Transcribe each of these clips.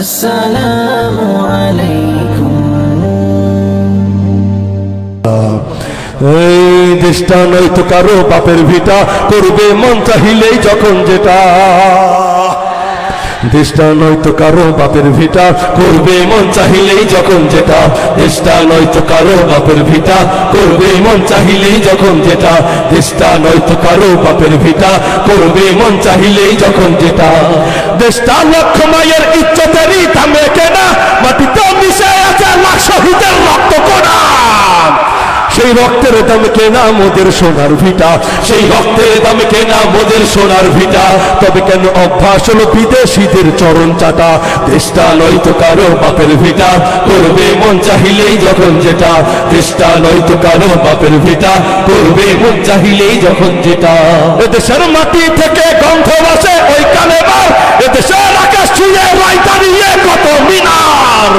আসসালামু আলাইকুম। এই দেশটা নয়তো কারো বাপের ভিটা, করবে মন চাহিলেই যখন যেটা। দেশটা নয়তো কারো বাপের ভিটা, করবে মন চাহিলেই যখন যেটা। দেশটা নয়তো কারো বাপের ভিটা, করবে মন চাহিলেই যখন যেটা। দেশটা নয়তো কারো বাপের ভিটা, করবে মন চাহিলেই যখন যেটা। দেশটা লক্ষ মায়ের ইজ্জতেরই দামে কেনা, মাটিতে মিশে আছে লাখ শহীদের রক্ত কোনা। সেই রক্তের দামে কেনা মোদের সোনার ভিটা, সেই রক্তের দামে কেনা মোদের সোনার ভিটা। তবে কেন অভ্যাস হলো বিদেশিদের চরণ চাটা। দেশটা নয়তো কারো বাপের ভিটা, করবে মন চাহিলেই যখন যেটা। দেশটা নয়তো কারো বাপের ভিটা, করবে মন চাহিলেই যখন যেটা। এদেশের মাটি থেকে গন্ধ আসে ওই কালে বার, এদেশের আকাশ ছুঁয়ে রায় দাঁড়িয়ে কত মিনার।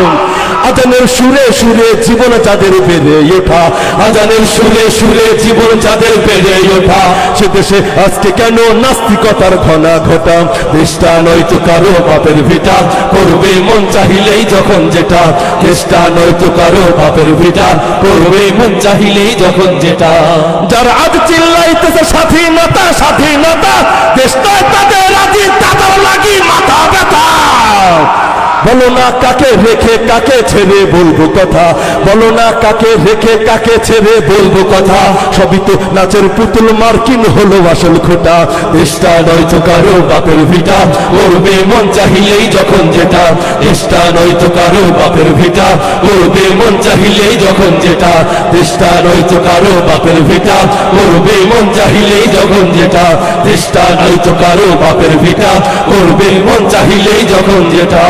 আজানের সুরে সুরে জীবন যাদের বেড়ে ওঠা, আজানের সুরে সুরে জীবন যাদের বেড়ে ওঠা। সে দেশে আজকে কেন নাস্তিকতার ঘনা ঘটা। দেশটা নয়তো কারো বাপের ভিটা, করবে মন চাহিলেই যখন যেটা। দেশটা নয়তো কারো বাপের ভিটা, করবে মন চাহিলেই যখন যেটা। যারা আজ চিল্লাইতেছে স্বাধীনতা স্বাধীনতা, দেশটা তাদের রাজি তাদের লাগি মাথা ব্যথা। বলো না কাকে রেখে কাকে ছেড়ে বলবো কথা, বলো না কাকে রেখে কাকে ছেড়ে বলবো কথা। সবই তো নাচের পুতুল, মার্কিন হলো আসল খোটা। দেশটা নয়তো কারো বাপের ভিটা, করবে মন চাহিলেই যখন যেটা। দেশটা নয়তো কারো বাপের ভিটা, করবে মন চাহিলেই যখন যেটা। দেশটা নয়তো কারো বাপের ভিটা, করবে মন চাহিলেই যখন যেটা। দেশটা নয়তো কারো বাপের ভিটা, করবে মন চাহিলেই যখন যেটা।